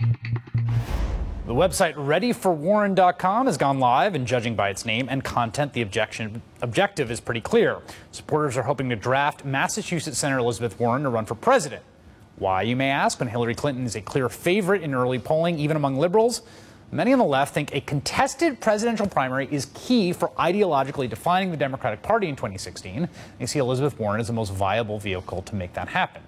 The website readyforwarren.com has gone live, and judging by its name and content, the objective is pretty clear. Supporters are hoping to draft Massachusetts Senator Elizabeth Warren to run for president. Why, you may ask, when Hillary Clinton is a clear favorite in early polling, even among liberals? Many on the left think a contested presidential primary is key for ideologically defining the Democratic Party in 2016. They see Elizabeth Warren as the most viable vehicle to make that happen.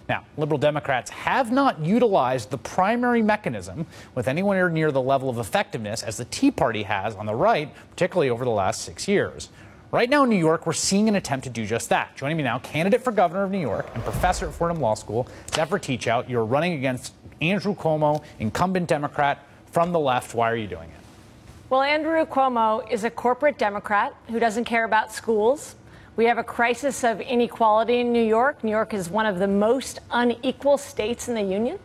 Now, liberal Democrats have not utilized the primary mechanism with anywhere near the level of effectiveness as the Tea Party has on the right, particularly over the last 6 years. Right now in New York, we're seeing an attempt to do just that. Joining me now, candidate for governor of New York and professor at Fordham Law School, Zephyr Teachout. You're running against Andrew Cuomo, incumbent Democrat from the left. Why are you doing it? Well, Andrew Cuomo is a corporate Democrat who doesn't care about schools. We have a crisis of inequality in New York. New York is one of the most unequal states in the union.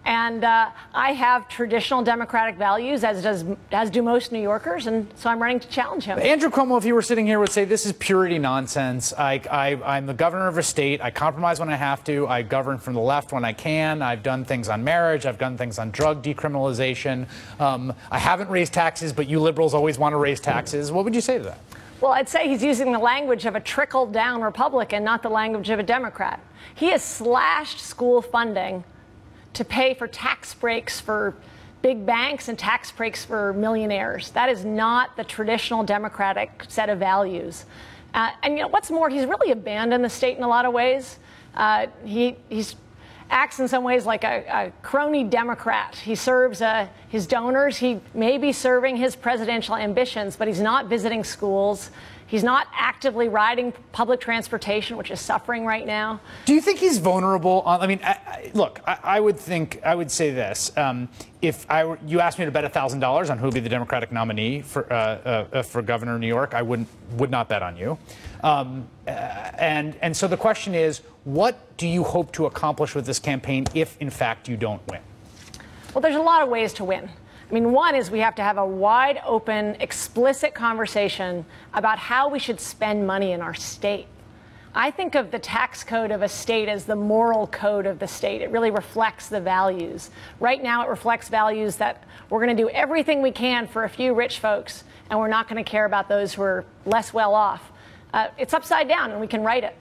And I have traditional Democratic values, as do most New Yorkers, and so I'm running to challenge him. Andrew Cuomo, if he were sitting here, would say this is purity nonsense. I'm the governor of a state. I compromise when I have to. I govern from the left when I can. I've done things on marriage. I've done things on drug decriminalization. I haven't raised taxes, but you liberals always want to raise taxes. What would you say to that? Well, I'd say he's using the language of a trickle-down Republican, not the language of a Democrat. He has slashed school funding to pay for tax breaks for big banks and tax breaks for millionaires. That is not the traditional Democratic set of values. And you know, what's more, he's really abandoned the state in a lot of ways. He's acts in some ways like a crony Democrat. He serves his donors. He may be serving his presidential ambitions, but he's not visiting schools. He's not actively riding public transportation, which is suffering right now. Do you think he's vulnerable? Look, I would say this. If you asked me to bet $1,000 on who would be the Democratic nominee for governor of New York, I would not bet on you. And so the question is, what do you hope to accomplish with this campaign if, in fact, you don't win? Well, there's a lot of ways to win. I mean, one is we have to have a wide open, explicit conversation about how we should spend money in our state. I think of the tax code of a state as the moral code of the state. It really reflects the values. Right now, it reflects values that we're going to do everything we can for a few rich folks, and we're not going to care about those who are less well off. It's upside down, and we can write it.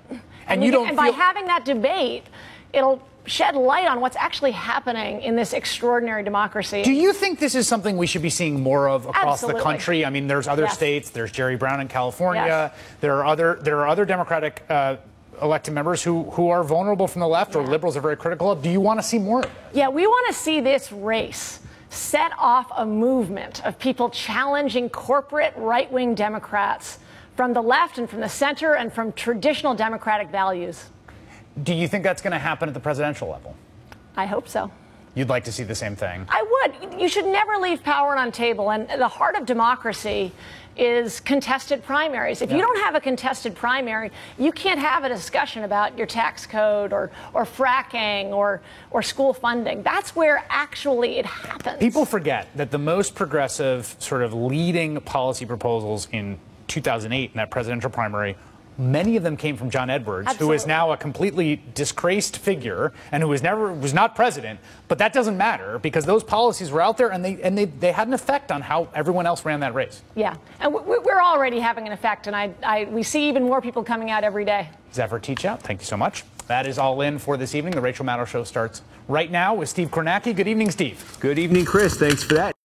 And by having that debate, it'll shed light on what's actually happening in this extraordinary democracy. Do you think this is something we should be seeing more of across Absolutely. the country? I mean, there's other states. There's Jerry Brown in California. Yes. There are other Democratic elected members who are vulnerable from the left, or liberals are very critical of. Do you want to see more of this? Yeah, we want to see this race set off a movement of people challenging corporate right-wing Democrats from the left and from the center and from traditional Democratic values. Do you think that's going to happen at the presidential level? I hope so. You'd like to see the same thing? I would. You should never leave power on the table. And the heart of democracy is contested primaries. If you don't have a contested primary, you can't have a discussion about your tax code or fracking or school funding. That's where actually it happens. People forget that the most progressive sort of leading policy proposals in 2008 in that presidential primary, many of them came from John Edwards, Absolutely. who is now a completely disgraced figure and who was not president. But that doesn't matter because those policies were out there and they had an effect on how everyone else ran that race. Yeah, and we're already having an effect, and we see even more people coming out every day. Zephyr Teachout, thank you so much. That is all in for this evening. The Rachel Maddow Show starts right now with Steve Kornacki. Good evening, Steve. Good evening, Chris. Thanks for that.